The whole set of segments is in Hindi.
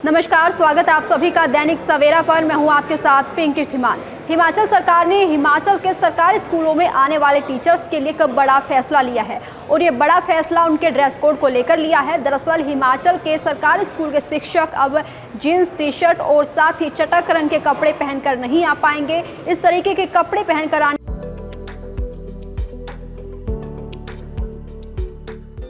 नमस्कार, स्वागत है आप सभी का दैनिक सवेरा पर। मैं हूं आपके साथ पिंकी धीमान। हिमाचल सरकार ने हिमाचल के सरकारी स्कूलों में आने वाले टीचर्स के लिए एक बड़ा फैसला लिया है और ये बड़ा फैसला उनके ड्रेस कोड को लेकर लिया है। दरअसल हिमाचल के सरकारी स्कूल के शिक्षक अब जीन्स टी शर्ट और साथ ही चटक रंग के कपड़े पहनकर नहीं आ पाएंगे। इस तरीके के कपड़े पहनकर आने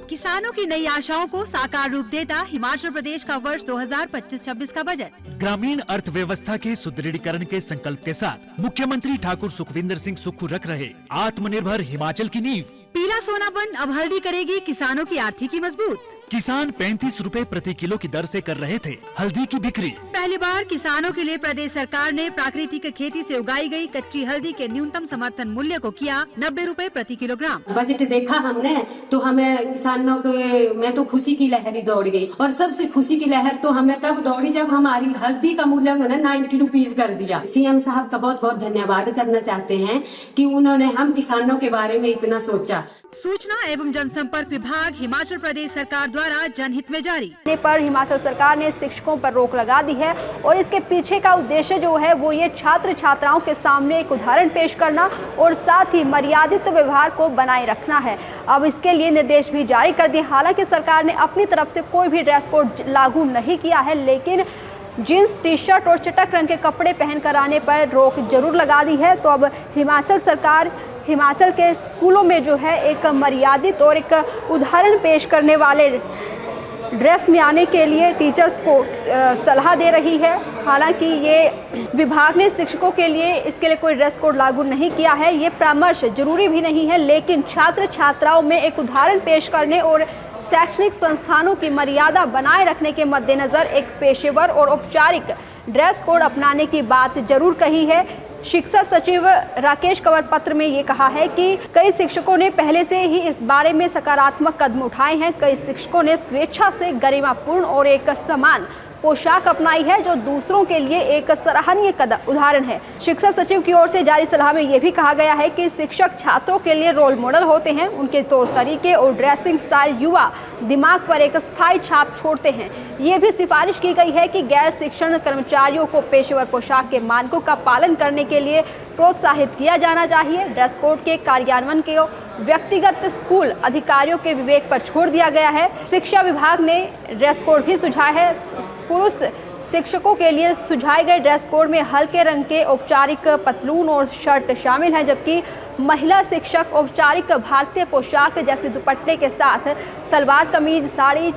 किसानों की नई आशाओं को साकार रूप देता हिमाचल प्रदेश का वर्ष 2025-26 का बजट। ग्रामीण अर्थव्यवस्था के सुदृढ़ीकरण के संकल्प के साथ मुख्यमंत्री ठाकुर सुखविंदर सिंह सुक्खू रख रहे आत्मनिर्भर हिमाचल की नींव। पीला सोनापन अब हल्दी करेगी किसानों की आर्थिकी मजबूत। किसान 35 रुपए प्रति किलो की दर से कर रहे थे हल्दी की बिक्री। पहली बार किसानों के लिए प्रदेश सरकार ने प्राकृतिक खेती से उगाई गई कच्ची हल्दी के न्यूनतम समर्थन मूल्य को किया 90 रुपए प्रति किलोग्राम। बजट देखा हमने तो हमें किसानों के में तो खुशी की लहर ही दौड़ गई और सबसे खुशी की लहर तो हमें तब दौड़ी जब हमारी हल्दी का मूल्य उन्होंने 90 रुपीज कर दिया। सीएम साहब का बहुत बहुत धन्यवाद करना चाहते हैं कि उन्होंने हम किसानों के बारे में इतना सोचा। सूचना एवं जनसंपर्क विभाग हिमाचल प्रदेश सरकार द्वारा जनहित में जारी। पर हिमाचल सरकार ने शिक्षकों पर रोक लगा दी है और इसके पीछे का उद्देश्य जो है वो ये छात्र छात्राओं के सामने एक उदाहरण पेश करना और साथ ही मर्यादित व्यवहार को बनाए रखना है। अब इसके लिए निर्देश भी जारी कर दिए। हालांकि सरकार ने अपनी तरफ से कोई भी ड्रेस कोड लागू नहीं किया है, लेकिन जीन्स टी शर्ट और चटक रंग के कपड़े पहनकर आने पर रोक जरूर लगा दी है। तो अब हिमाचल सरकार हिमाचल के स्कूलों में जो है एक मर्यादित और एक उदाहरण पेश करने वाले ड्रेस में आने के लिए टीचर्स को सलाह दे रही है। हालांकि ये विभाग ने शिक्षकों के लिए इसके लिए कोई ड्रेस कोड लागू नहीं किया है। ये परामर्श जरूरी भी नहीं है, लेकिन छात्र छात्राओं में एक उदाहरण पेश करने और शैक्षणिक संस्थानों की मर्यादा बनाए रखने के मद्देनज़र एक पेशेवर और औपचारिक ड्रेस कोड अपनाने की बात जरूर कही है। शिक्षा सचिव राकेश कंवर पत्र में ये कहा है कि कई शिक्षकों ने पहले से ही इस बारे में सकारात्मक कदम उठाए हैं। कई शिक्षकों ने स्वेच्छा से गरिमापूर्ण और एक समान पोशाक अपनाई है, जो दूसरों के लिए एक सराहनीय उदाहरण है। शिक्षा सचिव की ओर से जारी सलाह में यह भी कहा गया है कि शिक्षक छात्रों के लिए रोल मॉडल होते हैं। उनके तौर तरीके और ड्रेसिंग स्टाइल युवा दिमाग पर एक स्थायी छाप छोड़ते हैं। ये भी सिफारिश की गई है कि गैर शिक्षण कर्मचारियों को पेशेवर पोशाक के मानकों का पालन करने के लिए प्रोत्साहित किया जाना चाहिए। ड्रेस कोड के कार्यान्वयन के व्यक्तिगत स्कूल अधिकारियों के विवेक पर छोड़ दिया गया है। शिक्षा विभाग ने ड्रेस कोड भी सुझाया है। पुरुष शिक्षकों के लिए सुझाए गए ड्रेस कोड में हल्के रंग के औपचारिक पतलून और शर्ट शामिल हैं, जबकि महिला शिक्षक औपचारिक भारतीय पोशाक जैसे दुपट्टे के साथ सलवार कमीज, साड़ी,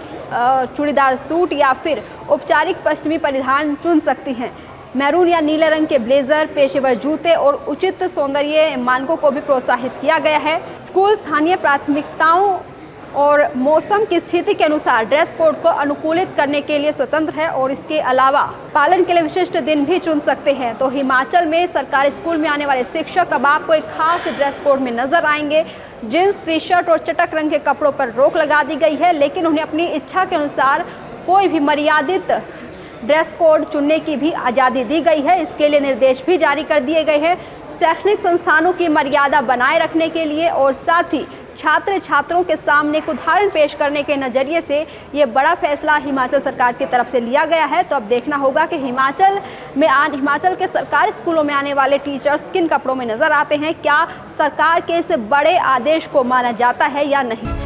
चूड़ीदार सूट या फिर औपचारिक पश्चिमी परिधान चुन सकती हैं। मैरून या नीले रंग के ब्लेजर, पेशेवर जूते और उचित सौंदर्य मानकों को भी प्रोत्साहित किया गया है। स्कूल स्थानीय प्राथमिकताओं और मौसम की स्थिति के अनुसार ड्रेस कोड को अनुकूलित करने के लिए स्वतंत्र है और इसके अलावा पालन के लिए विशिष्ट दिन भी चुन सकते हैं। तो हिमाचल में सरकारी स्कूल में आने वाले शिक्षक अब आपको एक खास ड्रेस कोड में नजर आएंगे। जींस टी शर्ट और चटक रंग के कपड़ों पर रोक लगा दी गई है, लेकिन उन्हें अपनी इच्छा के अनुसार कोई भी मर्यादित ड्रेस कोड चुनने की भी आज़ादी दी गई है। इसके लिए निर्देश भी जारी कर दिए गए हैं। शैक्षणिक संस्थानों की मर्यादा बनाए रखने के लिए और साथ ही छात्र छात्रों के सामने एक उदाहरण पेश करने के नज़रिए से ये बड़ा फैसला हिमाचल सरकार की तरफ से लिया गया है। तो अब देखना होगा कि हिमाचल के सरकारी स्कूलों में आने वाले टीचर्स किन कपड़ों में नज़र आते हैं। क्या सरकार के इस बड़े आदेश को माना जाता है या नहीं।